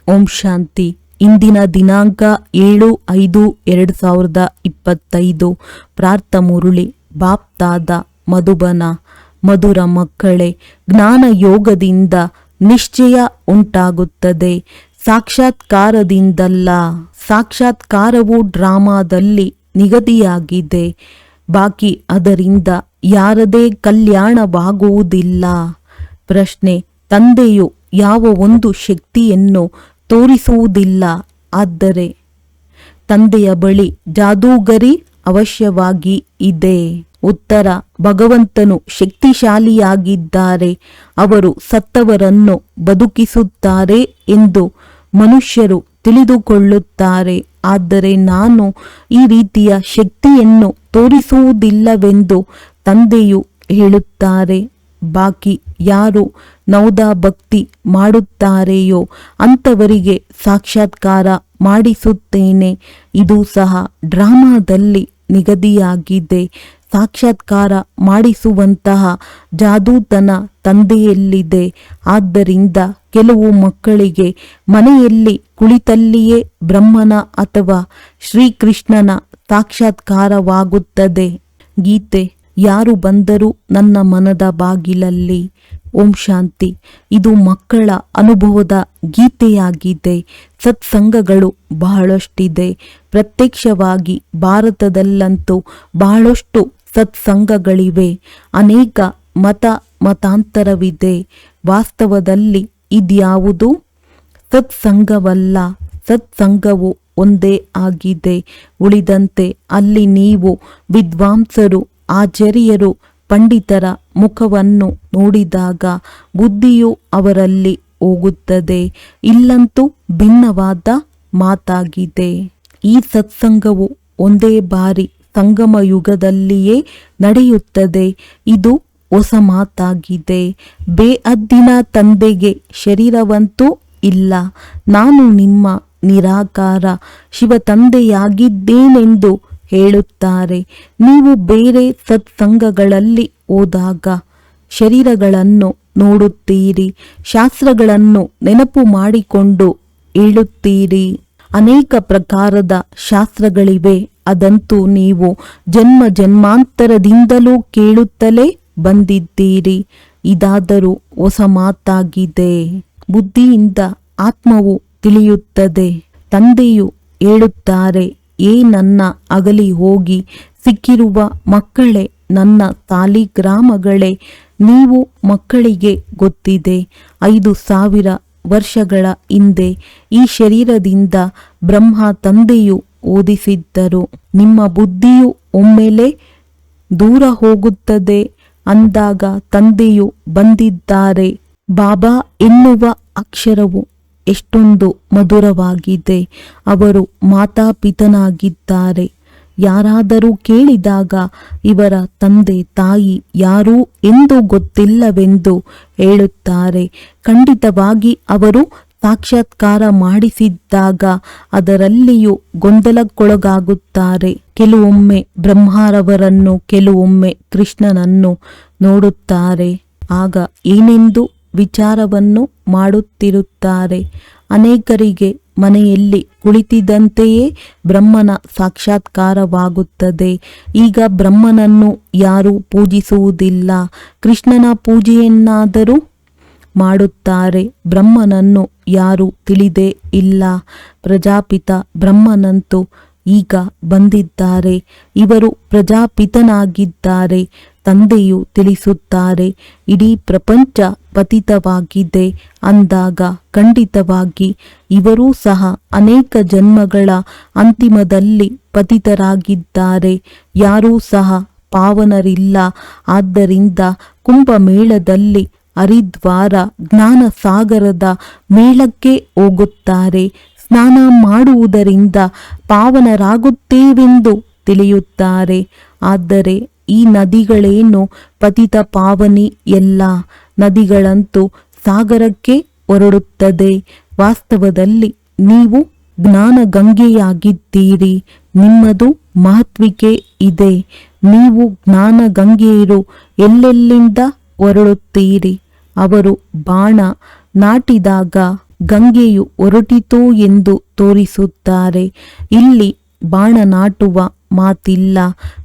ಓಂ ಶಾಂತಿ. ಇಂದಿನ ದಿನಾಂಕ 7/5/2025. ಪ್ರಾರ್ಥ ಮುರುಳಿ. ಬಾಪ್ತಾದ ಮಧುಬನ. ಮಧುರ ಮಕ್ಕಳೇ, ಜ್ಞಾನ ಯೋಗದಿಂದ ನಿಶ್ಚಯ ಉಂಟಾಗುತ್ತದೆ, ಸಾಕ್ಷಾತ್ಕಾರದಿಂದಲ್ಲ. ಸಾಕ್ಷಾತ್ಕಾರವು ಡ್ರಾಮಾದಲ್ಲಿ ನಿಗದಿಯಾಗಿದೆ, ಬಾಕಿ ಅದರಿಂದ ಯಾರದೇ ಕಲ್ಯಾಣವಾಗುವುದಿಲ್ಲ. ಪ್ರಶ್ನೆ: ತಂದೆಯು ಯಾವ ಒಂದು ಶಕ್ತಿಯನ್ನು ತೋರಿಸುವುದಿಲ್ಲ, ಆದರೆ ತಂದೆಯ ಬಳಿ ಜಾದೂಗರಿ ಅವಶ್ಯವಾಗಿ ಇದೆ. ಉತ್ತರ: ಭಗವಂತನು ಶಕ್ತಿಶಾಲಿಯಾಗಿದ್ದಾರೆ, ಅವರು ಸತ್ತವರನ್ನು ಬದುಕಿಸುತ್ತಾರೆ ಎಂದು ಮನುಷ್ಯರು ತಿಳಿದುಕೊಳ್ಳುತ್ತಾರೆ. ಆದರೆ ನಾನು ಈ ರೀತಿಯ ಶಕ್ತಿಯನ್ನು ತೋರಿಸುವುದಿಲ್ಲವೆಂದು ತಂದೆಯು ಹೇಳುತ್ತಾರೆ. ಬಾಕಿ ಯಾರು ನೌದಾ ಭಕ್ತಿ ಮಾಡುತ್ತಾರೆಯೋ ಅಂಥವರಿಗೆ ಸಾಕ್ಷಾತ್ಕಾರ ಮಾಡಿಸುತ್ತೇನೆ. ಇದು ಸಹ ಡ್ರಾಮಾದಲ್ಲಿ ನಿಗದಿಯಾಗಿದೆ. ಸಾಕ್ಷಾತ್ಕಾರ ಮಾಡಿಸುವಂತಹ ಜಾದೂತನ ತಂದೆಯಲ್ಲಿದೆ. ಆದ್ದರಿಂದ ಕೆಲವು ಮಕ್ಕಳಿಗೆ ಮನೆಯಲ್ಲಿ ಕುಳಿತಲ್ಲಿಯೇ ಬ್ರಹ್ಮನ ಅಥವಾ ಶ್ರೀಕೃಷ್ಣನ ಸಾಕ್ಷಾತ್ಕಾರವಾಗುತ್ತದೆ. ಗೀತೆ: ಯಾರು ಬಂದರೂ ನನ್ನ ಮನದ ಬಾಗಿಲಲ್ಲಿ. ಓಂ ಶಾಂತಿ. ಇದು ಮಕ್ಕಳ ಅನುಭವದ ಗೀತೆಯಾಗಿದೆ. ಸತ್ಸಂಗಗಳು ಬಹಳಷ್ಟಿದೆ. ಪ್ರತ್ಯಕ್ಷವಾಗಿ ಭಾರತದಲ್ಲಂತೂ ಬಹಳಷ್ಟು ಸತ್ಸಂಗಗಳಿವೆ. ಅನೇಕ ಮತಾಂತರವಿದೆ. ವಾಸ್ತವದಲ್ಲಿ ಇದ್ಯಾವುದು ಸತ್ಸಂಗವಲ್ಲ. ಸತ್ಸಂಗವು ಒಂದೇ ಆಗಿದೆ. ಉಳಿದಂತೆ ಅಲ್ಲಿ ನೀವು ವಿದ್ವಾಂಸರು, ಆಚಾರ್ಯರು, ಪಂಡಿತರ ಮುಖವನ್ನು ನೋಡಿದಾಗ ಬುದ್ಧಿಯು ಅವರಲ್ಲಿ ಹೋಗುತ್ತದೆ. ಇಲ್ಲಂತೂ ಭಿನ್ನವಾದ ಮಾತಾಗಿದೆ. ಈ ಸತ್ಸಂಗವು ಒಂದೇ ಬಾರಿ ಸಂಗಮ ಯುಗದಲ್ಲಿಯೇ ನಡೆಯುತ್ತದೆ. ಇದು ಹೊಸ ಮಾತಾಗಿದೆ. ಬೇಅದ್ದಿನ ತಂದೆಗೆ ಶರೀರವಂತೂ ಇಲ್ಲ. ನಾನು ನಿಮ್ಮ ನಿರಾಕಾರ ಶಿವ ತಂದೆಯಾಗಿದ್ದೇನೆಂದು ಹೇಳುತ್ತಾರೆ. ನೀವು ಬೇರೆ ಸತ್ಸಂಗಗಳಲ್ಲಿ ಹೋದಾಗ ಶರೀರಗಳನ್ನು ನೋಡುತ್ತೀರಿ, ಶಾಸ್ತ್ರಗಳನ್ನು ನೆನಪು ಮಾಡಿಕೊಂಡು ಹೇಳುತ್ತೀರಿ. ಅನೇಕ ಪ್ರಕಾರದ ಶಾಸ್ತ್ರಗಳಿವೆ. ಅದಂತೂ ನೀವು ಜನ್ಮ ಜನ್ಮಾಂತರದಿಂದಲೂ ಕೇಳುತ್ತಲೇ ಬಂದಿದ್ದೀರಿ. ಇದಾದರೂ ಹೊಸ ಮಾತಾಗಿದೆ. ಬುದ್ಧಿಯಿಂದ ಆತ್ಮವು ತಿಳಿಯುತ್ತದೆ. ತಂದೆಯು ಹೇಳುತ್ತಾರೆ, ನನ್ನ ಅಗಲಿ ಹೋಗಿ ಸಿಕ್ಕಿರುವ ಮಕ್ಕಳೇ, ನನ್ನ ಸಾಲಿಗ್ರಾಮಗಳೇ, ನೀವು ಮಕ್ಕಳಿಗೆ ಗೊತ್ತಿದೆ 5,000 ವರ್ಷಗಳ ಹಿಂದೆ ಈ ಶರೀರದಿಂದ ಬ್ರಹ್ಮ ತಂದೆಯು ಓದಿಸಿದ್ದರು. ನಿಮ್ಮ ಬುದ್ಧಿಯು ಒಮ್ಮೆಲೆ ದೂರ ಹೋಗುತ್ತದೆ ಅಂದಾಗ ತಂದೆಯು ಬಂದಿದ್ದಾರೆ. ಬಾಬಾ ಎನ್ನುವ ಅಕ್ಷರವು ಎಷ್ಟೊಂದು ಮಧುರವಾಗಿದೆ. ಅವರು ಮಾತಾಪಿತನಾಗಿದ್ದಾರೆ. ಯಾರಾದರೂ ಕೇಳಿದಾಗ ಇವರ ತಂದೆ ತಾಯಿ ಯಾರು ಎಂದು ಗೊತ್ತಿಲ್ಲವೆಂದು ಹೇಳುತ್ತಾರೆ. ಖಂಡಿತವಾಗಿ ಅವರು ಸಾಕ್ಷಾತ್ಕಾರ ಮಾಡಿಸಿದ್ದಾಗ ಅದರಲ್ಲಿಯೂ ಗೊಂದಲಕ್ಕೊಳಗಾಗುತ್ತಾರೆ. ಕೆಲವೊಮ್ಮೆ ಬ್ರಹ್ಮರವರನ್ನು, ಕೆಲವೊಮ್ಮೆ ಕೃಷ್ಣನನ್ನು ನೋಡುತ್ತಾರೆ. ಆಗ ಏನೆಂದು ವಿಚಾರವನ್ನು ಮಾಡುತ್ತಿರುತ್ತಾರೆ. ಅನೇಕರಿಗೆ ಮನೆಯಲ್ಲಿ ಕುಳಿತಿದ್ದಂತೆಯೇ ಬ್ರಹ್ಮನ ಸಾಕ್ಷಾತ್ಕಾರವಾಗುತ್ತದೆ. ಈಗ ಬ್ರಹ್ಮನನ್ನು ಯಾರೂ ಪೂಜಿಸುವುದಿಲ್ಲ. ಕೃಷ್ಣನ ಪೂಜೆಯನ್ನಾದರೂ ಮಾಡುತ್ತಾರೆ. ಬ್ರಹ್ಮನನ್ನು ಯಾರೂ ತಿಳಿದೇ ಇಲ್ಲ. ಪ್ರಜಾಪಿತ ಬ್ರಹ್ಮನಂತೂ ಈಗ ಬಂದಿದ್ದಾರೆ. ಇವರು ಪ್ರಜಾಪಿತನಾಗಿದ್ದಾರೆ. ತಂದೆಯು ತಿಳಿಸುತ್ತಾರೆ, ಇಡೀ ಪ್ರಪಂಚ ಪತಿತವಾಗಿದೆ ಅಂದಾಗ ಖಂಡಿತವಾಗಿ ಇವರೂ ಸಹ ಅನೇಕ ಜನ್ಮಗಳ ಅಂತಿಮದಲ್ಲಿ ಪತಿತರಾಗಿದ್ದಾರೆ. ಯಾರೂ ಸಹ ಪಾವನರಿಲ್ಲ. ಆದ್ದರಿಂದ ಕುಂಭಮೇಳದಲ್ಲಿ ಹರಿದ್ವಾರ ಜ್ಞಾನ ಸಾಗರದ ಮೇಳಕ್ಕೆ ಹೋಗುತ್ತಾರೆ. ಸ್ನಾನ ಮಾಡುವುದರಿಂದ ಪಾವನರಾಗುತ್ತೇವೆಂದು ತಿಳಿಯುತ್ತಾರೆ. ಆದರೆ ಈ ನದಿಗಳೇನು ಪತಿತ ಪಾವನಿ ಎಲ್ಲ. ನದಿಗಳಂತೂ ಸಾಗರಕ್ಕೆ ಹೊರಡುತ್ತದೆ. ವಾಸ್ತವದಲ್ಲಿ ನೀವು ಜ್ಞಾನ ಗಂಗೆಯಾಗಿದ್ದೀರಿ. ನಿಮ್ಮದು ಮಹತ್ವಿಕೆ ಇದೆ. ನೀವು ಜ್ಞಾನ ಗಂಗೆಯರು ಎಲ್ಲೆಲ್ಲಿಂದ ಹೊರಡುತ್ತೀರಿ. ಅವರು ಬಾಣ ನಾಟಿದಾಗ ಗಂಗೆಯು ಹೊರಟಿತು ಎಂದು ತೋರಿಸುತ್ತಾರೆ. ಇಲ್ಲಿ ಬಾಣ ನಾಟುವ ಮಾತಿಲ್ಲ.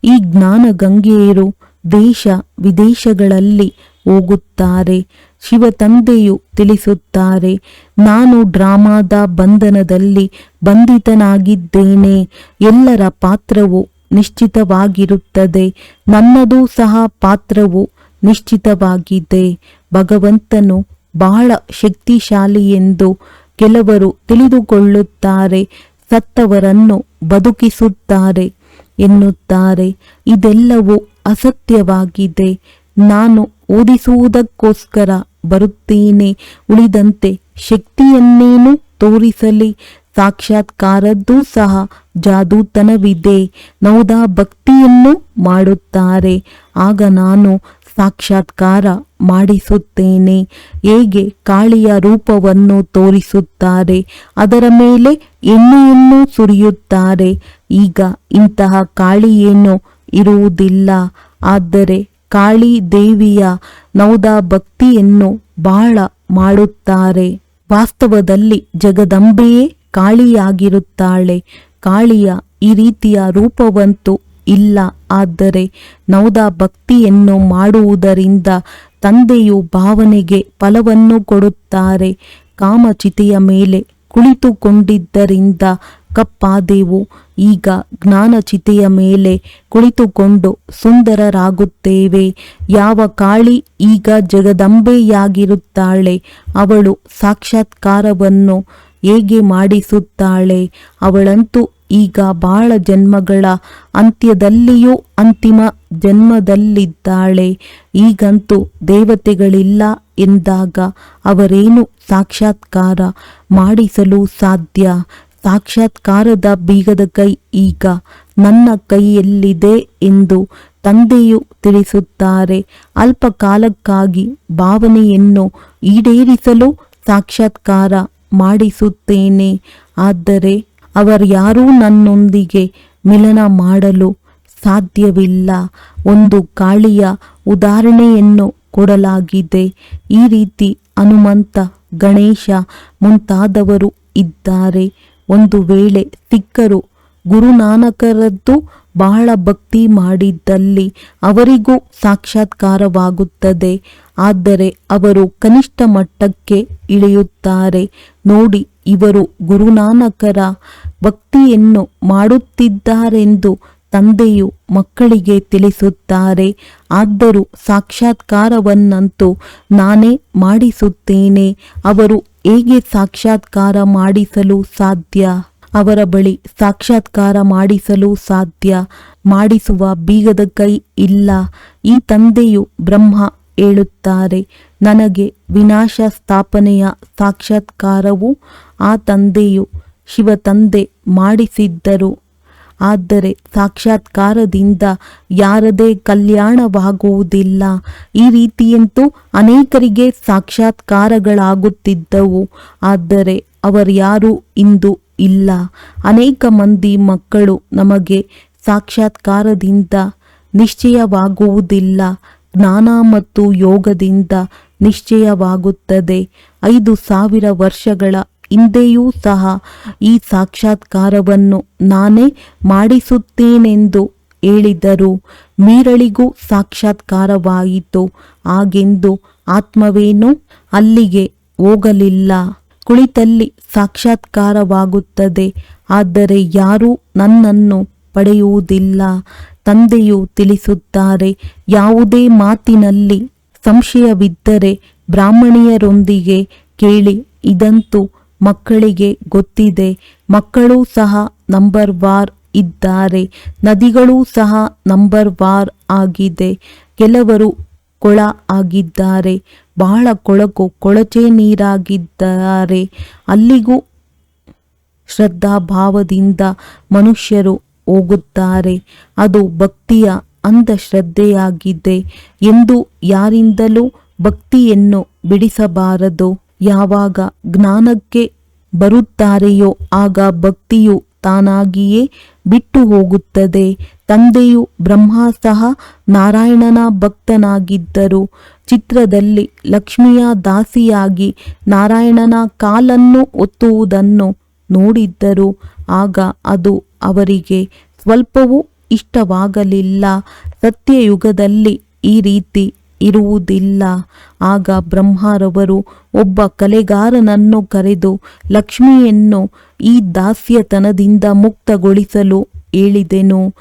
ಈ ಜ್ಞಾನ ಗಂಗೆಯರು ದೇಶ ವಿದೇಶಗಳಲ್ಲಿ ಹೋಗುತ್ತಾರೆ. ಶಿವ ತಂದೆಯು ತಿಳಿಸುತ್ತಾರೆ, ನಾನು ಡ್ರಾಮಾದ ಬಂಧನದಲ್ಲಿ ಬಂಧಿತನಾಗಿದ್ದೇನೆ. ಎಲ್ಲರ ಪಾತ್ರವು ನಿಶ್ಚಿತವಾಗಿರುತ್ತದೆ. ನನ್ನದು ಸಹ ಪಾತ್ರವು ನಿಶ್ಚಿತವಾಗಿದೆ. ಭಗವಂತನು ಬಹಳ ಶಕ್ತಿಶಾಲಿ ಎಂದು ಕೆಲವರು ತಿಳಿದುಕೊಳ್ಳುತ್ತಾರೆ. ಸತ್ತವರನ್ನು ಬದುಕಿಸುತ್ತಾರೆ ಎನ್ನುತ್ತಾರೆ. ಇದೆಲ್ಲವೂ ಅಸತ್ಯವಾಗಿದೆ. ನಾನು ಓದಿಸುವುದಕ್ಕೋಸ್ಕರ ಬರುತ್ತೇನೆ. ಉಳಿದಂತೆ ಶಕ್ತಿಯನ್ನೇನು ತೋರಿಸಲಿ? ಸಾಕ್ಷಾತ್ಕಾರದ್ದು ಸಹ ಜಾದೂತನವಿದೆ. ನೌದಾ ಭಕ್ತಿಯನ್ನು ಮಾಡುತ್ತಾರೆ. ಆಗ ನಾನು ಸಾಕ್ಷಾತ್ಕಾರ ಮಾಡಿಸುತ್ತೇನೆ. ಹೇಗೆ ಕಾಳಿಯ ರೂಪವನ್ನು ತೋರಿಸುತ್ತಾರೆ, ಅದರ ಮೇಲೆ ಎಣ್ಣೆಯನ್ನು ಸುರಿಯುತ್ತಾರೆ. ಈಗ ಇಂತಹ ಕಾಳಿಯೇನು ಇರುವುದಿಲ್ಲ. ಆದರೆ ಕಾಳಿ ದೇವಿಯ ನೌದಾ ಭಕ್ತಿಯನ್ನು ಬಹಳ ಮಾಡುತ್ತಾರೆ. ವಾಸ್ತವದಲ್ಲಿ ಜಗದಂಬೆಯೇ ಕಾಳಿಯಾಗಿರುತ್ತಾಳೆ. ಕಾಳಿಯ ಈ ರೀತಿಯ ರೂಪವಂತೂ ಇಲ್ಲ. ಆದರೆ ನೌದಾ ಭಕ್ತಿಯನ್ನು ಮಾಡುವುದರಿಂದ ತಂದೆಯು ಭಾವನೆಗೆ ಫಲವನ್ನು ಕೊಡುತ್ತಾರೆ. ಕಾಮಚಿತೆಯ ಮೇಲೆ ಕುಳಿತುಕೊಂಡಿದ್ದರಿಂದ ಕಪ್ಪಾದೆವು. ಈಗ ಜ್ಞಾನಚಿತೆಯ ಮೇಲೆ ಕುಳಿತುಕೊಂಡು ಸುಂದರರಾಗುತ್ತೇವೆ. ಯಾವ ಕಾಳಿ ಈಗ ಜಗದಂಬೆಯಾಗಿರುತ್ತಾಳೆ, ಅವಳು ಸಾಕ್ಷಾತ್ಕಾರವನ್ನು ಹೇಗೆ ಮಾಡಿಸುತ್ತಾಳೆ? ಅವಳಂತೂ ಈಗ ಬಹಳ ಜನ್ಮಗಳ ಅಂತ್ಯದಲ್ಲಿಯೂ ಅಂತಿಮ ಜನ್ಮದಲ್ಲಿದ್ದಾಳೆ. ಈಗಂತೂ ದೇವತೆಗಳಿಲ್ಲ ಎಂದಾಗ ಅವರೇನು ಸಾಕ್ಷಾತ್ಕಾರ ಮಾಡಿಸಲು ಸಾಧ್ಯ? ಸಾಕ್ಷಾತ್ಕಾರದ ಬೀಗದ ಕೈ ಈಗ ನನ್ನ ಕೈಯಲ್ಲಿದೆ ಎಂದು ತಂದೆಯು ತಿಳಿಸುತ್ತಾರೆ. ಅಲ್ಪ ಕಾಲಕ್ಕಾಗಿ ಭಾವನೆಯನ್ನು ಈಡೇರಿಸಲು ಸಾಕ್ಷಾತ್ಕಾರ ಮಾಡಿಸುತ್ತೇನೆ. ಆದರೆ ಅವರ್ಯಾರೂ ನನ್ನೊಂದಿಗೆ ಮಿಲನ ಮಾಡಲು ಸಾಧ್ಯವಿಲ್ಲ. ಒಂದು ಕಾಳಿಯ ಉದಾಹರಣೆಯನ್ನು ಕೊಡಲಾಗಿದೆ. ಈ ರೀತಿ ಹನುಮಂತ, ಗಣೇಶ ಮುಂತಾದವರು ಇದ್ದಾರೆ. ಒಂದು ವೇಳೆ ಸಿಖ್ಖರು ಗುರುನಾನಕರದ್ದು ಬಹಳ ಭಕ್ತಿ ಮಾಡಿದ್ದಲ್ಲಿ ಅವರಿಗೂ ಸಾಕ್ಷಾತ್ಕಾರವಾಗುತ್ತದೆ. ಆದರೆ ಅವರು ಕನಿಷ್ಠ ಮಟ್ಟಕ್ಕೆ ಇಳಿಯುತ್ತಾರೆ. ನೋಡಿ, ಇವರು ಗುರುನಾನಕರ ಭಕ್ತಿಯನ್ನು ಮಾಡುತ್ತಿದ್ದಾರೆಂದು ತಂದೆಯು ಮಕ್ಕಳಿಗೆ ತಿಳಿಸುತ್ತಾರೆ. ಆದರೂ ಸಾಕ್ಷಾತ್ಕಾರವನ್ನಂತೂ ನಾನೇ ಮಾಡಿಸುತ್ತೇನೆ. ಅವರು ಹೇಗೆ ಸಾಕ್ಷಾತ್ಕಾರ ಮಾಡಿಸಲು ಸಾಧ್ಯ? ಅವರ ಬಳಿ ಸಾಕ್ಷಾತ್ಕಾರ ಮಾಡಿಸಲು ಸಾಧ್ಯ ಮಾಡಿಸುವ ಬೀಗದ ಕೈ ಇಲ್ಲ. ಈ ತಂದೆಯು ಬ್ರಹ್ಮ ಹೇಳುತ್ತಾರೆ, ನನಗೆ ವಿನಾಶ ಸ್ಥಾಪನೆಯ ಸಾಕ್ಷಾತ್ಕಾರವು ಆ ತಂದೆಯು ಶಿವ ತಂದೆ ಮಾಡಿಸಿದ್ದರು. ಆದರೆ ಸಾಕ್ಷಾತ್ಕಾರದಿಂದ ಯಾರದೇ ಕಲ್ಯಾಣವಾಗುವುದಿಲ್ಲ. ಈ ರೀತಿಯಂತೂ ಅನೇಕರಿಗೆ ಸಾಕ್ಷಾತ್ಕಾರಗಳಾಗುತ್ತಿದ್ದವು. ಆದರೆ ಅವರ್ಯಾರೂ ಇಂದು ಇಲ್ಲ. ಅನೇಕ ಮಂದಿ ಮಕ್ಕಳು ನಮಗೆ ಸಾಕ್ಷಾತ್ಕಾರದಿಂದ ನಿಶ್ಚಯವಾಗುವುದಿಲ್ಲ. ಜ್ಞಾನ ಮತ್ತು ಯೋಗದಿಂದ ನಿಶ್ಚಯವಾಗುತ್ತದೆ. 5000 ವರ್ಷಗಳ ಹಿಂದೆಯೂ ಸಹ ಈ ಸಾಕ್ಷಾತ್ಕಾರವನ್ನು ನಾನೇ ಮಾಡಿಸುತ್ತೇನೆಂದು ಹೇಳಿದರು. ಮೀರಳಿಗೂ ಸಾಕ್ಷಾತ್ಕಾರವಾಯಿತು. ಹಾಗೆಂದು ಆತ್ಮವೇನೂ ಅಲ್ಲಿಗೆ ಹೋಗಲಿಲ್ಲ. ಕುಳಿತಲ್ಲಿ ಸಾಕ್ಷಾತ್ಕಾರವಾಗುತ್ತದೆ. ಆದರೆ ಯಾರೂ ನನ್ನನ್ನು ಪಡೆಯುವುದಿಲ್ಲ. ತಂದೆಯು ತಿಳಿಸುತ್ತಾರೆ, ಯಾವುದೇ ಮಾತಿನಲ್ಲಿ ಸಂಶಯವಿದ್ದರೆ ಬ್ರಾಹ್ಮಣಿಯರೊಂದಿಗೆ ಕೇಳಿ. ಇದಂತೂ ಮಕ್ಕಳಿಗೆ ಗೊತ್ತಿದೆ. ಮಕ್ಕಳೂ ಸಹ ನಂಬರ್ ವಾರ್ ಇದ್ದಾರೆ. ನದಿಗಳೂ ಸಹ ನಂಬರ್ ವಾರ್ ಆಗಿದೆ. ಕೆಲವರು ಕೊಳ ಆಗಿದ್ದಾರೆ. ಬಹಳ ಕೊಳಚೆ ನೀರಾಗಿದ್ದಾರೆ. ಅಲ್ಲಿಗೂ ಶ್ರದ್ಧಾಭಾವದಿಂದ ಮನುಷ್ಯರು ಹೋಗುತ್ತಾರೆ. ಅದು ಭಕ್ತಿಯ ಅಂಧಶ್ರದ್ಧೆಯಾಗಿದೆ ಎಂದು ಯಾರಿಂದಲೂ ಭಕ್ತಿಯನ್ನು ಬಿಡಿಸಬಾರದು. ಯಾವಾಗ ಜ್ಞಾನಕ್ಕೆ ಬರುತ್ತಾರೆಯೋ ಆಗ ಭಕ್ತಿಯು ತಾನಾಗಿಯೇ ಬಿಟ್ಟು ಹೋಗುತ್ತದೆ. ತಂದೆಯು ಬ್ರಹ್ಮ ಸಹ ನಾರಾಯಣನ ಭಕ್ತನಾಗಿದ್ದರು. ಚಿತ್ರದಲ್ಲಿ ಲಕ್ಷ್ಮಿಯ ದಾಸಿಯಾಗಿ ನಾರಾಯಣನ ಕಾಲನ್ನು ಒತ್ತುವುದನ್ನು ನೋಡಿದ್ದರು. ಆಗ ಅದು ಅವರಿಗೆ ಸ್ವಲ್ಪವೂ ಇಷ್ಟವಾಗಲಿಲ್ಲ. ಸತ್ಯಯುಗದಲ್ಲಿ ಈ ರೀತಿ ಇರುವುದಿಲ್ಲ. ಆಗ ಬ್ರಹ್ಮರವರು ಒಬ್ಬ ಕಲೆಗಾರನನ್ನು ಕರೆದು ಲಕ್ಷ್ಮಿಯನ್ನು ಈ ದಾಸ್ಯತನದಿಂದ ಮುಕ್ತಗೊಳಿಸಲು ಹೇಳಿದೆನು.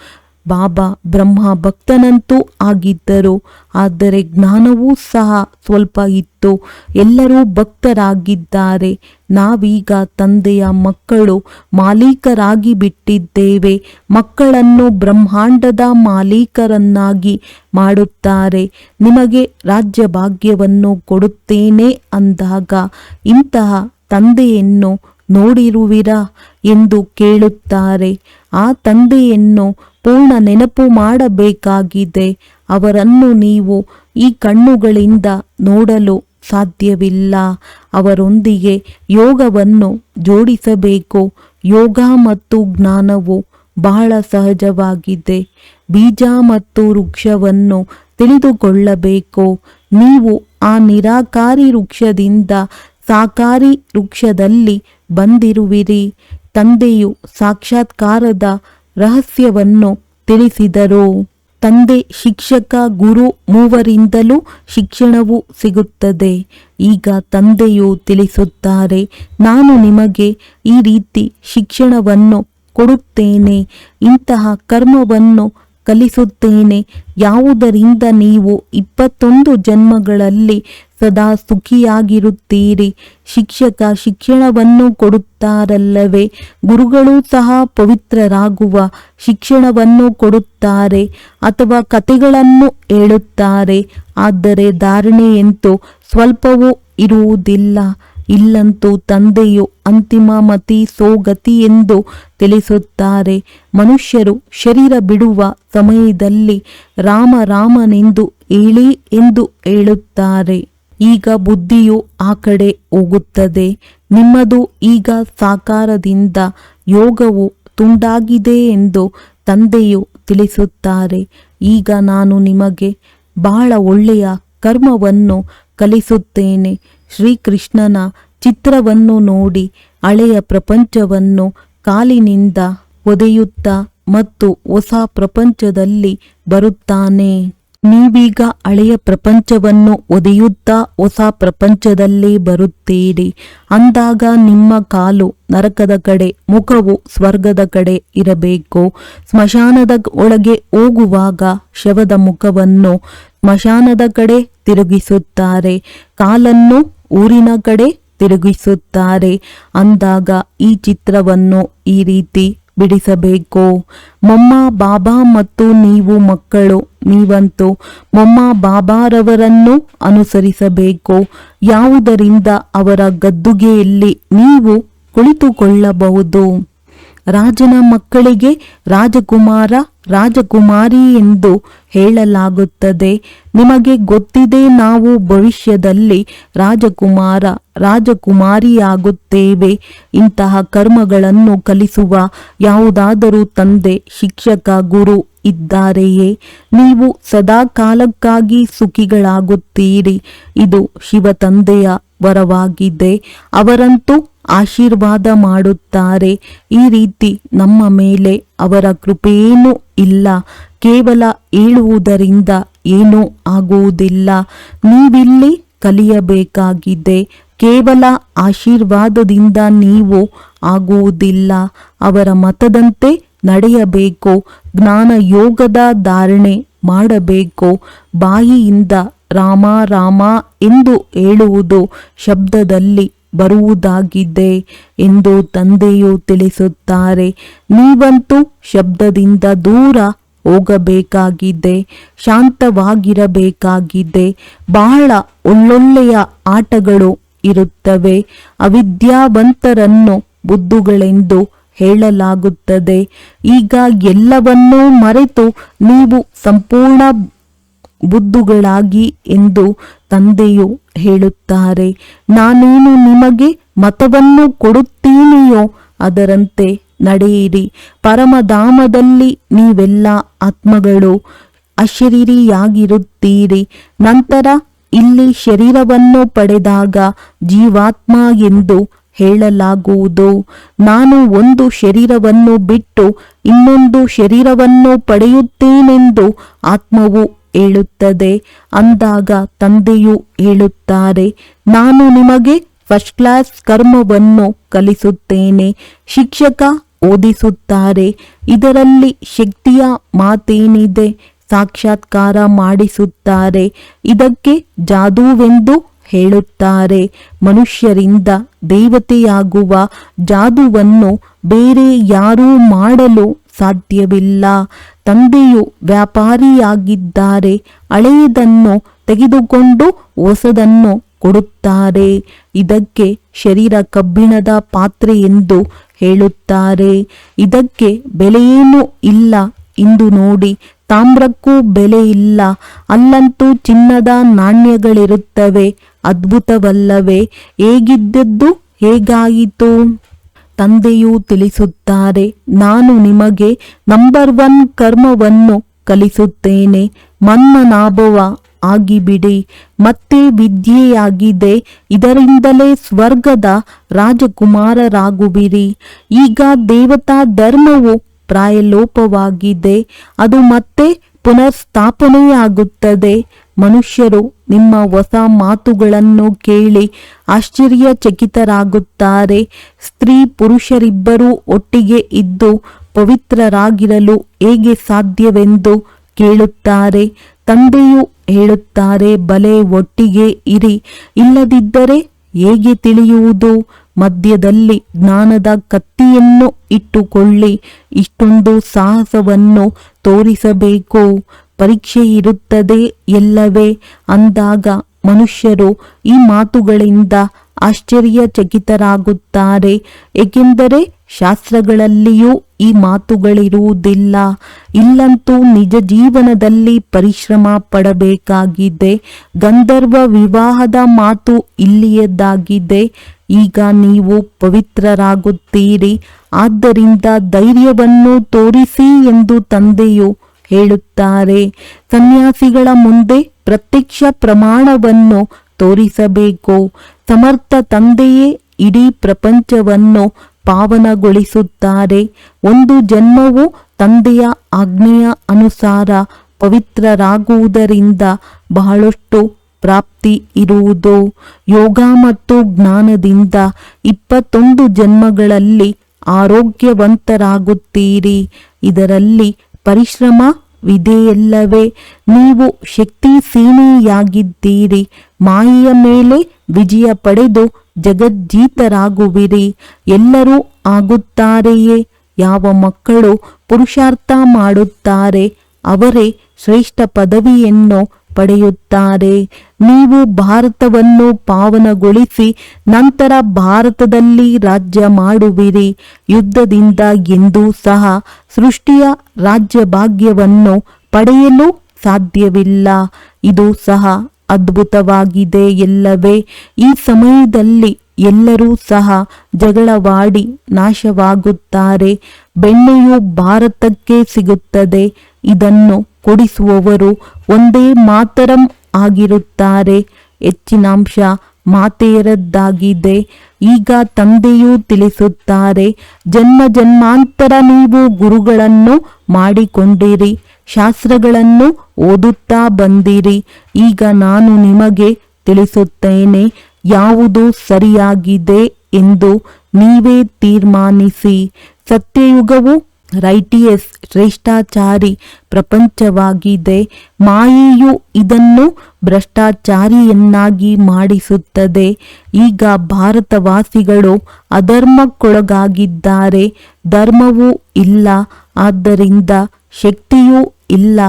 ಬಾಬಾ ಬ್ರಹ್ಮ ಭಕ್ತನಂತೂ ಆಗಿದ್ದರು, ಆದರೆ ಜ್ಞಾನವೂ ಸಹ ಸ್ವಲ್ಪ ಇತ್ತು. ಎಲ್ಲರೂ ಭಕ್ತರಾಗಿದ್ದಾರೆ. ನಾವೀಗ ತಂದೆಯ ಮಕ್ಕಳು, ಮಾಲೀಕರಾಗಿ ಬಿಟ್ಟಿದ್ದೇವೆ. ಮಕ್ಕಳನ್ನು ಬ್ರಹ್ಮಾಂಡದ ಮಾಲೀಕರನ್ನಾಗಿ ಮಾಡುತ್ತಾರೆ. ನಿಮಗೆ ರಾಜ್ಯ ಭಾಗ್ಯವನ್ನು ಕೊಡುತ್ತೇನೆ ಅಂದಾಗ ಇಂತಹ ತಂದೆಯನ್ನು ನೋಡಿರುವಿರಾ ಎಂದು ಕೇಳುತ್ತಾರೆ. ಆ ತಂದೆಯನ್ನು ಪೂರ್ಣ ನೆನಪು ಮಾಡಬೇಕಾಗಿದೆ. ಅವರನ್ನು ನೀವು ಈ ಕಣ್ಣುಗಳಿಂದ ನೋಡಲು ಸಾಧ್ಯವಿಲ್ಲ. ಅವರೊಂದಿಗೆ ಯೋಗವನ್ನು ಜೋಡಿಸಬೇಕು. ಯೋಗ ಮತ್ತು ಜ್ಞಾನವು ಬಹಳ ಸಹಜವಾಗಿದೆ. ಬೀಜ ಮತ್ತು ವೃಕ್ಷವನ್ನು ತಿಳಿದುಕೊಳ್ಳಬೇಕು. ನೀವು ಆ ನಿರಾಕಾರಿ ವೃಕ್ಷದಿಂದ ಸಾಕಾರಿ ವೃಕ್ಷದಲ್ಲಿ ಬಂದಿರುವಿರಿ. ತಂದೆಯು ಸಾಕ್ಷಾತ್ಕಾರದ ರಹಸ್ಯವನ್ನು ತಿಳಿಸಿದರು. ತಂದೆ, ಶಿಕ್ಷಕ, ಗುರು ಮೂವರಿಂದಲೂ ಶಿಕ್ಷಣವು ಸಿಗುತ್ತದೆ. ಈಗ ತಂದೆಯು ತಿಳಿಸುತ್ತಾರೆ, ನಾನು ನಿಮಗೆ ಈ ರೀತಿ ಶಿಕ್ಷಣವನ್ನು ಕೊಡುತ್ತೇನೆ, ಇಂತಹ ಕರ್ಮವನ್ನು ಕಲಿಸುತ್ತೇನೆ, ಯಾವುದರಿಂದ ನೀವು 21 ಜನ್ಮಗಳಲ್ಲಿ ಸದಾ ಸುಖಿಯಾಗಿರುತ್ತೀರಿ. ಶಿಕ್ಷಕ ಶಿಕ್ಷಣವನ್ನು ಕೊಡುತ್ತಾರಲ್ಲವೇ, ಗುರುಗಳು ಸಹ ಪವಿತ್ರರಾಗುವ ಶಿಕ್ಷಣವನ್ನು ಕೊಡುತ್ತಾರೆ ಅಥವಾ ಕಥೆಗಳನ್ನು ಹೇಳುತ್ತಾರೆ. ಆದರೆ ಧಾರಣೆಯಂತೂ ಸ್ವಲ್ಪವೂ ಇರುವುದಿಲ್ಲ. ಇಲ್ಲಂತೂ ತಂದೆಯು ಅಂತಿಮ ಮತಿ ಸೋಗತಿ ಎಂದು ತಿಳಿಸುತ್ತಾರೆ. ಮನುಷ್ಯರು ಶರೀರ ಬಿಡುವ ಸಮಯದಲ್ಲಿ ರಾಮ ರಾಮನೆಂದು ಹೇಳಿ ಎಂದು ಹೇಳುತ್ತಾರೆ. ಈಗ ಬುದ್ಧಿಯು ಆ ಕಡೆ ಹೋಗುತ್ತದೆ. ನಿಮ್ಮದು ಈಗ ಸಾಕಾರದಿಂದ ಯೋಗವು ತುಂಡಾಗಿದೆ ಎಂದು ತಂದೆಯು ತಿಳಿಸುತ್ತಾರೆ. ಈಗ ನಾನು ನಿಮಗೆ ಬಹಳ ಒಳ್ಳೆಯ ಕರ್ಮವನ್ನು ಕಲಿಸುತ್ತೇನೆ. ಶ್ರೀಕೃಷ್ಣನ ಚಿತ್ರವನ್ನು ನೋಡಿ ಹಳೆಯ ಪ್ರಪಂಚವನ್ನು ಕಾಲಿನಿಂದ ಒದೆಯುತ್ತಾ ಮತ್ತು ಹೊಸ ಪ್ರಪಂಚದಲ್ಲಿ ಬರುತ್ತಾನೆ. ನೀವೀಗ ಹಳೆಯ ಪ್ರಪಂಚವನ್ನು ಒದೆಯುತ್ತಾ ಹೊಸ ಪ್ರಪಂಚದಲ್ಲೇ ಬರುತ್ತೀರಿ. ಅಂದಾಗ ನಿಮ್ಮ ಕಾಲು ನರಕದ ಕಡೆ, ಮುಖವು ಸ್ವರ್ಗದ ಕಡೆ ಇರಬೇಕು. ಸ್ಮಶಾನದ ಒಳಗೆ ಹೋಗುವಾಗ ಶವದ ಮುಖವನ್ನು ಸ್ಮಶಾನದ ಕಡೆ ತಿರುಗಿಸುತ್ತಾರೆ, ಕಾಲನ್ನು ಊರಿನ ಕಡೆ ತಿರುಗಿಸುತ್ತಾರೆ. ಅಂದಾಗ ಈ ಚಿತ್ರವನ್ನು ಈ ರೀತಿ ಬಿಡಿಸಬೇಕು. ಮೊಮ್ಮ ಬಾಬಾ ಮತ್ತು ನೀವು ಮಕ್ಕಳು, ನೀವಂತೂ ಮೊಮ್ಮ ಬಾಬಾರವರನ್ನು ಅನುಸರಿಸಬೇಕು. ಯಾವುದರಿಂದ ಅವರ ಗದ್ದುಗೆಯಲ್ಲಿ ನೀವು ಕುಳಿತುಕೊಳ್ಳಬಹುದು. ರಾಜನ ಮಕ್ಕಳಿಗೆ ರಾಜಕುಮಾರ ರಾಜಕುಮಾರಿ ಎಂದು ಹೇಳಲಾಗುತ್ತದೆ. ನಿಮಗೆ ಗೊತ್ತಿದೆ, ನಾವು ಭವಿಷ್ಯದಲ್ಲಿ ರಾಜಕುಮಾರ ರಾಜಕುಮಾರಿಯಾಗುತ್ತೇವೆ. ಇಂತಹ ಕರ್ಮಗಳನ್ನು ಕಲಿಸುವ ಯಾವುದಾದರೂ ತಂದೆ, ಶಿಕ್ಷಕ, ಗುರು ಇದ್ದಾರೆಯೇ? ನೀವು ಸದಾ ಕಾಲಕ್ಕಾಗಿ ಸುಖಿಗಳಾಗುತ್ತೀರಿ. ಇದು ಶಿವ ತಂದೆಯ ವರವಾಗಿದೆ. ಅವರಂತೂ ಆಶೀರ್ವಾದ ಮಾಡುತ್ತಾರೆ. ಈ ರೀತಿ ನಮ್ಮ ಮೇಲೆ ಅವರ ಕೃಪೆಯೇನೂ ಇಲ್ಲ. ಕೇವಲ ಹೇಳುವುದರಿಂದ ಏನೂ ಆಗುವುದಿಲ್ಲ. ನೀವಿಲ್ಲಿ ಕಲಿಯಬೇಕಾಗಿದೆ. ಕೇವಲ ಆಶೀರ್ವಾದದಿಂದ ನೀವು ಆಗುವುದಿಲ್ಲ. ಅವರ ಮತದಂತೆ ನಡೆಯಬೇಕು. ಜ್ಞಾನ ಯೋಗದ ಧಾರಣೆ ಮಾಡಬೇಕು. ಬಾಯಿಯಿಂದ ರಾಮ ರಾಮ ಎಂದು ಹೇಳುವುದು ಶಬ್ದದಲ್ಲಿ ಬರುವುದಾಗಿದೆ ಎಂದು ತಂದೆಯು ತಿಳಿಸುತ್ತಾರೆ. ನೀವಂತೂ ಶಬ್ದದಿಂದ ದೂರ ಹೋಗಬೇಕಾಗಿದೆ, ಶಾಂತವಾಗಿರಬೇಕಾಗಿದೆ. ಬಹಳ ಒಳ್ಳೊಳ್ಳೆಯ ಆಟಗಳು ಇರುತ್ತವೆ. ಅವಿದ್ಯಾವಂತರನ್ನು ಬುದ್ಧುಗಳೆಂದು ಹೇಳಲಾಗುತ್ತದೆ. ಈಗ ಎಲ್ಲವನ್ನೂ ಮರೆತು ನೀವು ಸಂಪೂರ್ಣ ಬುದ್ಧುಗಳಾಗಿ ಎಂದು ತಂದೆಯು ಹೇಳುತ್ತಾರೆ. ನಾನೇನು ನಿಮಗೆ ಮತವನ್ನು ಕೊಡುತ್ತೀನೆಯೋ ಅದರಂತೆ ನಡೆಯಿರಿ. ಪರಮಧಾಮದಲ್ಲಿ ನೀವೆಲ್ಲ ಆತ್ಮಗಳು ಅಶರೀರಿಯಾಗಿರುತ್ತೀರಿ. ನಂತರ ಇಲ್ಲಿ ಶರೀರವನ್ನು ಪಡೆದಾಗ ಜೀವಾತ್ಮ ಎಂದು ಹೇಳಲಾಗುವುದು. ನಾನು ಒಂದು ಶರೀರವನ್ನು ಬಿಟ್ಟು ಇನ್ನೊಂದು ಶರೀರವನ್ನು ಪಡೆಯುತ್ತೇನೆಂದು ಆತ್ಮವು ಹೇಳುತ್ತದೆ. ಅಂದಾಗ ತಂದೆಯು ಹೇಳುತ್ತಾರೆ, ನಾನು ನಿಮಗೆ ಫಸ್ಟ್ ಕ್ಲಾಸ್ ಕರ್ಮವನ್ನು ಕಲಿಸುತ್ತೇನೆ. ಶಿಕ್ಷಕ ಓದಿಸುತ್ತಾರೆ. ಇದರಲ್ಲಿ ಶಕ್ತಿಯ ಮಾತೇನಿದೆ? ಸಾಕ್ಷಾತ್ಕಾರ ಮಾಡಿಸುತ್ತಾರೆ. ಇದಕ್ಕೆ ಜಾದೂವೆಂದು ಹೇಳುತ್ತಾರೆ. ಮನುಷ್ಯರಿಂದ ದೇವತೆಯಾಗುವ ಜಾದುವನ್ನು ಬೇರೆ ಯಾರೂ ಮಾಡಲು ಸಾಧ್ಯವಿಲ್ಲ. ತಂದೆಯು ವ್ಯಾಪಾರಿಯಾಗಿದ್ದಾರೆ. ಹಳೆಯದನ್ನು ತೆಗೆದುಕೊಂಡು ಹೊಸದನ್ನು ಕೊಡುತ್ತಾರೆ. ಇದಕ್ಕೆ ಶರೀರ ಕಬ್ಬಿಣದ ಪಾತ್ರೆ ಎಂದು ಹೇಳುತ್ತಾರೆ. ಇದಕ್ಕೆ ಬೆಲೆಯೇನೂ ಇಲ್ಲ. ಇಂದು ನೋಡಿ, ತಾಮ್ರಕ್ಕೂ ಬೆಲೆ ಇಲ್ಲ. ಅಲ್ಲಂತೂ ಚಿನ್ನದ ನಾಣ್ಯಗಳಿರುತ್ತವೆ. ಅದ್ಭುತವಲ್ಲವೇ? ಹೇಗಿದ್ದದ್ದು ಹೇಗಾಯಿತು? ತಂದೆಯು ತಿಳಿಸುತ್ತಾರೆ, ನಾನು ನಿಮಗೆ ನಂಬರ್ 1 ಕರ್ಮವನ್ನು ಕಲಿಸುತ್ತೇನೆ. ಮನ್ಮನಾಭವ ಆಗಿಬಿಡಿ. ಮತ್ತೆ ವಿದ್ಯೆಯಾಗಿದೆ. ಇದರಿಂದಲೇ ಸ್ವರ್ಗದ ರಾಜಕುಮಾರರಾಗುವಿರಿ. ಈಗ ದೇವತಾ ಧರ್ಮವು ಪ್ರಾಯಲೋಪವಾಗಿದೆ. ಅದು ಮತ್ತೆ ಪುನರ್ಸ್ಥಾಪನೆಯಾಗುತ್ತದೆ. ಮನುಷ್ಯರು ನಿಮ್ಮ ಹೊಸ ಮಾತುಗಳನ್ನು ಕೇಳಿ ಆಶ್ಚರ್ಯಚಕಿತರಾಗುತ್ತಾರೆ. ಸ್ತ್ರೀ ಪುರುಷರಿಬ್ಬರೂ ಒಟ್ಟಿಗೆ ಇದ್ದು ಪವಿತ್ರರಾಗಿರಲು ಹೇಗೆ ಸಾಧ್ಯವೆಂದು ಕೇಳುತ್ತಾರೆ. ತಂದೆಯು ಹೇಳುತ್ತಾರೆ, ಬಲೆ ಒಟ್ಟಿಗೆ ಇರಿ. ಇಲ್ಲದಿದ್ದರೆ ಹೇಗೆ ತಿಳಿಯುವುದು? ಮಧ್ಯದಲ್ಲಿ ಜ್ಞಾನದ ಕತ್ತಿಯನ್ನು ಇಟ್ಟುಕೊಳ್ಳಿ. ಇಷ್ಟೊಂದು ಸಾಹಸವನ್ನು ತೋರಿಸಬೇಕು. ಪರೀಕ್ಷೆ ಇರುತ್ತದೆ ಎಲ್ಲವೇ? ಅಂದಾಗ ಮನುಷ್ಯರು ಈ ಮಾತುಗಳಿಂದ ಆಶ್ಚರ್ಯಚಕಿತರಾಗುತ್ತಾರೆ. ಏಕೆಂದರೆ ಶಾಸ್ತ್ರಗಳಲ್ಲಿಯೂ ಈ ಮಾತುಗಳಿರುವುದಿಲ್ಲ. ಇಲ್ಲಂತೂ ನಿಜ ಜೀವನದಲ್ಲಿ ಪರಿಶ್ರಮ ಪಡಬೇಕಾಗಿದೆ. ಗಂಧರ್ವ ವಿವಾಹದ ಮಾತು ಇಲ್ಲಿಯದ್ದಾಗಿದೆ. ಈಗ ನೀವು ಪವಿತ್ರರಾಗುತ್ತೀರಿ. ಆದ್ದರಿಂದ ಧೈರ್ಯವನ್ನು ತೋರಿಸಿ ಎಂದು ತಂದೆಯು ಹೇಳುತ್ತಾರೆ. ಸನ್ಯಾಸಿಗಳ ಮುಂದೆ ಪ್ರತ್ಯಕ್ಷ ಪ್ರಮಾಣವನ್ನು ತೋರಿಸಬೇಕು. ಸಮರ್ಥ ತಂದೆಯೇ ಇಡೀ ಪ್ರಪಂಚವನ್ನು ಪಾವನಗೊಳಿಸುತ್ತಾರೆ. ಒಂದು ಜನ್ಮವು ತಂದೆಯ ಆಜ್ಞೆಯ ಅನುಸಾರ ಪವಿತ್ರರಾಗುವುದರಿಂದ ಬಹಳಷ್ಟು ಪ್ರಾಪ್ತಿ ಇರುವುದು. ಯೋಗ ಮತ್ತು ಜ್ಞಾನದಿಂದ 21 ಜನ್ಮಗಳಲ್ಲಿ ಆರೋಗ್ಯವಂತರಾಗುತ್ತೀರಿ. ಇದರಲ್ಲಿ ಪರಿಶ್ರಮವಿದೆಯಲ್ಲವೇ? ನೀವು ಶಕ್ತಿ ಸೇನೆಯಾಗಿದ್ದೀರಿ. ಮಾಯೆಯ ಮೇಲೆ ವಿಜಯ ಪಡೆದು ಜಗಜ್ಜೀತರಾಗುವಿರಿ. ಎಲ್ಲರೂ ಆಗುತ್ತಾರೆಯೇ? ಯಾವ ಮಕ್ಕಳು ಪುರುಷಾರ್ಥ ಮಾಡುತ್ತಾರೆ ಅವರೇ ಶ್ರೇಷ್ಠ ಪದವಿಯನ್ನು ಪಡೆಯುತ್ತಾರೆ. ನೀವು ಭಾರತವನ್ನು ಪಾವನಗೊಳಿಸಿ ನಂತರ ಭಾರತದಲ್ಲಿ ರಾಜ್ಯ ಮಾಡುವಿರಿ. ಯುದ್ಧದಿಂದ ಎಂದೂ ಸಹ ಸೃಷ್ಟಿಯ ರಾಜ್ಯ ಭಾಗ್ಯವನ್ನು ಪಡೆಯಲು ಸಾಧ್ಯವಿಲ್ಲ. ಇದು ಸಹ ಅದ್ಭುತವಾಗಿದೆ ಎಲ್ಲವೇ? ಈ ಸಮಯದಲ್ಲಿ ಎಲ್ಲರೂ ಸಹ ಜಗಳವಾಡಿ ನಾಶವಾಗುತ್ತಾರೆ. ಬೆಣ್ಣೆಯು ಭಾರತಕ್ಕೆ ಸಿಗುತ್ತದೆ. ಇದನ್ನು ಕೊಡಿಸುವವರು ಒಂದೇ ಮಾತರಂ ಆಗಿರುತ್ತಾರೆ. ಹೆಚ್ಚಿನಾಂಶ ಮಾತೆಯರದ್ದಾಗಿದೆ. ಈಗ ತಂದೆಯು ತಿಳಿಸುತ್ತಾರೆ, ಜನ್ಮ ಜನ್ಮಾಂತರ ನೀವು ಗುರುಗಳನ್ನು ಮಾಡಿಕೊಂಡಿರಿ. ಶಾಸ್ತ್ರಗಳನ್ನು ಓದುತ್ತಾ ಬಂದಿರಿ. ಈಗ ನಾನು ನಿಮಗೆ ತಿಳಿಸುತ್ತೇನೆ, ಯಾವುದು ಸರಿಯಾಗಿದೆ ಎಂದು ನೀವೇ ತೀರ್ಮಾನಿಸಿ. ಸತ್ಯಯುಗವು ರೈಟಿಯಸ್ ಶ್ರೇಷ್ಠಾಚಾರಿ ಪ್ರಪಂಚವಾಗಿದೆ. ಮಾಯೆಯು ಇದನ್ನು ಭ್ರಷ್ಟಾಚಾರಿಯನ್ನಾಗಿ ಮಾಡಿಸುತ್ತದೆ. ಈಗ ಭಾರತವಾಸಿಗಳು ಅಧರ್ಮಕ್ಕೊಳಗಾಗಿದ್ದಾರೆ. ಧರ್ಮವೂ ಇಲ್ಲ, ಆದ್ದರಿಂದ ಶಕ್ತಿಯೂ ಇಲ್ಲ.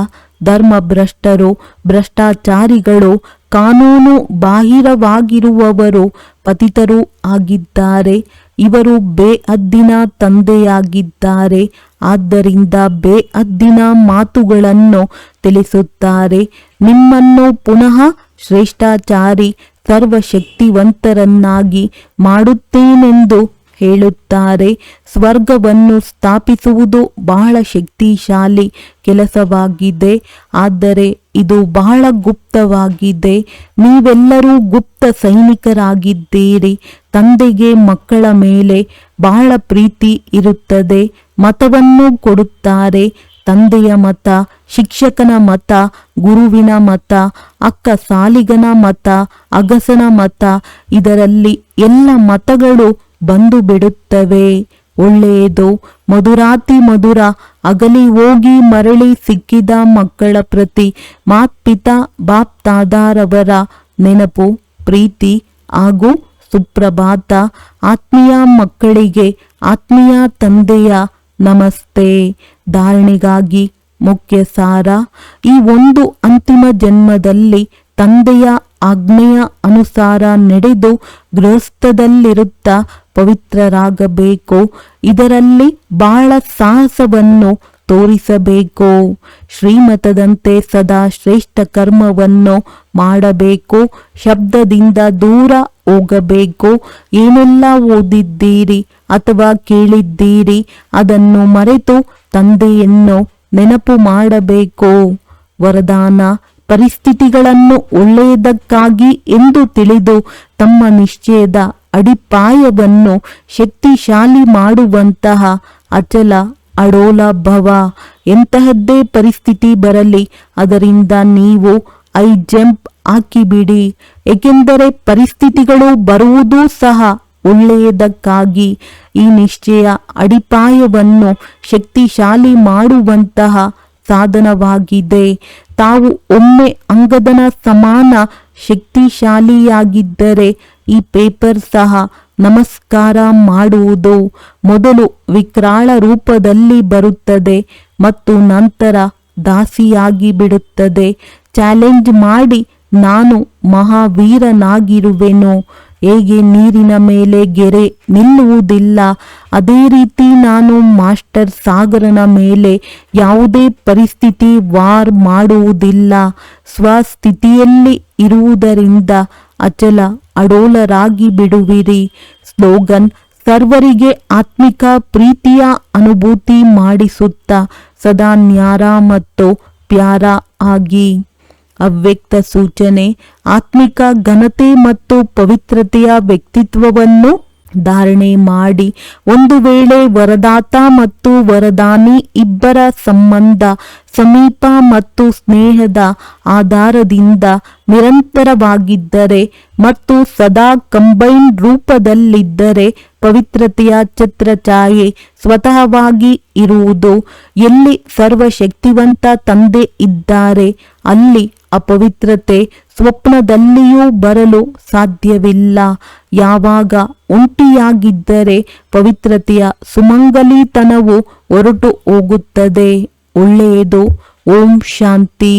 ಧರ್ಮಭ್ರಷ್ಟರು, ಭ್ರಷ್ಟಾಚಾರಿಗಳು, ಕಾನೂನು ಬಾಹಿರವಾಗಿರುವವರು ಪತಿತರೂ ಆಗಿದ್ದಾರೆ. ಇವರು ಬೇಹದ್ದಿನ ತಂದೆಯಾಗಿದ್ದಾರೆ. ಆದ್ದರಿಂದ ಬೇಹದ್ದಿನ ಮಾತುಗಳನ್ನು ತಿಳಿಸುತ್ತಾರೆ. ನಿಮ್ಮನ್ನು ಪುನಃ ಶ್ರೇಷ್ಠಾಚಾರಿ ಸರ್ವಶಕ್ತಿವಂತರನ್ನಾಗಿ ಮಾಡುತ್ತೇನೆಂದು ಹೇಳುತ್ತಾರೆ. ಸ್ವರ್ಗವನ್ನು ಸ್ಥಾಪಿಸುವುದು ಬಹಳ ಶಕ್ತಿಶಾಲಿ ಕೆಲಸವಾಗಿದೆ, ಆದರೆ ಇದು ಬಹಳ ಗುಪ್ತವಾಗಿದೆ. ನೀವೆಲ್ಲರೂ ಗುಪ್ತ ಸೈನಿಕರಾಗಿದ್ದೀರಿ. ತಂದೆಗೆ ಮಕ್ಕಳ ಮೇಲೆ ಬಹಳ ಪ್ರೀತಿ ಇರುತ್ತದೆ. ಮತವನ್ನು ಕೊಡುತ್ತಾರೆ. ತಂದೆಯ ಮತ, ಶಿಕ್ಷಕನ ಮತ, ಗುರುವಿನ ಮತ, ಅಕ್ಕ ಸಾಲಿಗನ ಮತ, ಅಗಸನ ಮತ, ಇದರಲ್ಲಿ ಎಲ್ಲ ಮತಗಳು ಬಂದು ಬಿಡುತ್ತವೆ. ಒಳ್ಳೆಯದು. ಮಧುರಾತಿ ಮಧುರ ಅಗಲಿ ಹೋಗಿ ಮರಳಿ ಸಿಕ್ಕಿದ ಮಕ್ಕಳ ಪ್ರತಿ ಮಾತ್ಪಿತಾ ಬಾಪ್ ತಾದಾರವರ ನೆನಪು, ಪ್ರೀತಿ ಹಾಗೂ ಸುಪ್ರಭಾತ. ಆತ್ಮೀಯ ಮಕ್ಕಳಿಗೆ ಆತ್ಮೀಯ ತಂದೆಯ ನಮಸ್ತೆ. ಧಾರಣೆಗಾಗಿ ಮುಖ್ಯ ಸಾರ: ಈ ಒಂದು ಅಂತಿಮ ಜನ್ಮದಲ್ಲಿ ತಂದೆಯ ಆಜ್ಞೆಯ ಅನುಸಾರ ನಡೆದು ಗೃಹಸ್ಥದಲ್ಲಿರುತ್ತಾ ಪವಿತ್ರರಾಗಬೇಕು. ಇದರಲ್ಲಿ ಬಹಳ ಸಾಹಸವನ್ನು ತೋರಿಸಬೇಕು. ಶ್ರೀಮತದಂತೆ ಸದಾ ಶ್ರೇಷ್ಠ ಕರ್ಮವನ್ನು ಮಾಡಬೇಕು. ಶಬ್ದದಿಂದ ದೂರ ಹೋಗಬೇಕು. ಏನೆಲ್ಲ ಓದಿದ್ದೀರಿ ಅಥವಾ ಕೇಳಿದ್ದೀರಿ ಅದನ್ನು ಮರೆತು ತಂದೆಯನ್ನು ನೆನಪು ಮಾಡಬೇಕು. ವರದಾನ: ಪರಿಸ್ಥಿತಿಗಳನ್ನು ಒಳ್ಳೆಯದಕ್ಕಾಗಿ ಎಂದು ತಿಳಿದು ತಮ್ಮ ನಿಶ್ಚಯದ ಅಡಿಪಾಯವನ್ನು ಶಕ್ತಿಶಾಲಿ ಮಾಡುವಂತಹ ಅಚಲ ಅಡೋಲ ಭವ. ಎಂತಹದ್ದೇ ಪರಿಸ್ಥಿತಿ ಬರಲಿ ಅದರಿಂದ ನೀವು ಜಂಪ್ ಹಾಕಿಬಿಡಿ, ಏಕೆಂದರೆ ಪರಿಸ್ಥಿತಿಗಳು ಬರುವುದೂ ಸಹ ಒಳ್ಳೆಯದಕ್ಕಾಗಿ. ಈ ನಿಶ್ಚಯ ಅಡಿಪಾಯವನ್ನು ಶಕ್ತಿಶಾಲಿ ಮಾಡುವಂತಹ ಸಾಧನವಾಗಿದೆ. ತಾವು ಒಮ್ಮೆ ಅಂಗದನ ಸಮಾನ ಶಕ್ತಿಶಾಲಿಯಾಗಿದ್ದರೆ ಈ ಪೇಪರ್ ಸಹ ನಮಸ್ಕಾರ ಮಾಡುವುದು ಮೊದಲು ವಿಕರಾಳ ರೂಪದಲ್ಲಿ ಬರುತ್ತದೆ ಮತ್ತು ನಂತರ ದಾಸಿಯಾಗಿ ಬಿಡುತ್ತದೆ. ಚಾಲೆಂಜ್ ಮಾಡಿ, ನಾನು ಮಹಾವೀರನಾಗಿರುವೆನು. ಹೇಗೆ ನೀರಿನ ಮೇಲೆ ಗೆರೆ ನಿಲ್ಲುವುದಿಲ್ಲ, ಅದೇ ರೀತಿ ನಾನು ಮಾಸ್ಟರ್ ಸಾಗರನ ಮೇಲೆ ಯಾವುದೇ ಪರಿಸ್ಥಿತಿ ವಾರ್ ಮಾಡುವುದಿಲ್ಲ. ಸ್ವಸ್ಥಿತಿಯಲ್ಲಿ ಇರುವುದರಿಂದ ಅಚಲ ಅಡೋಲರಾಗಿ ಬಿಡುವಿರಿ. ಸ್ಲೋಗನ್: ಸರ್ವರಿಗೆ ಆತ್ಮಿಕ ಪ್ರೀತಿಯ ಅನುಭೂತಿ ಮಾಡಿಸುತ್ತಾ ಸದಾ ನ್ಯಾರ ಮತ್ತು ಪ್ಯಾರ ಆಗಿ. ಅವ್ಯಕ್ತ ಸೂಚನೆ: ಆತ್ಮಿಕ ಘನತೆ ಮತ್ತು ಪವಿತ್ರತೆಯ ವ್ಯಕ್ತಿತ್ವವನ್ನು ಧಾರಣೆ ಮಾಡಿ. ಒಂದು ವೇಳೆ ವರದಾತ ಮತ್ತು ವರದಾನಿ ಇಬ್ಬರ ಸಂಬಂಧ ಸಮೀಪ ಮತ್ತು ಸ್ನೇಹದ ಆಧಾರದಿಂದ ನಿರಂತರವಾಗಿದ್ದರೆ ಮತ್ತು ಸದಾ ಕಂಬೈನ್ ರೂಪದಲ್ಲಿದ್ದರೆ ಪವಿತ್ರತೆಯ ಛತ್ರಛಾಯೆ ಸ್ವತಃವಾಗಿ ಇರುವುದು. ಎಲ್ಲಿ ಸರ್ವಶಕ್ತಿವಂತ ತಂದೆ ಇದ್ದಾರೆ ಅಲ್ಲಿ ಅಪವಿತ್ರತೆ ಸ್ವಪ್ನದಲ್ಲಿಯೂ ಬರಲು ಸಾಧ್ಯವಿಲ್ಲ. ಯಾವಾಗ ಒಂಟಿಯಾಗಿದ್ದರೆ ಪವಿತ್ರತೆಯ ಸುಮಂಗಲಿತನವು ಹೊರಟು ಹೋಗುತ್ತದೆ. ಒಳ್ಳೆಯದು. ಓಂ ಶಾಂತಿ.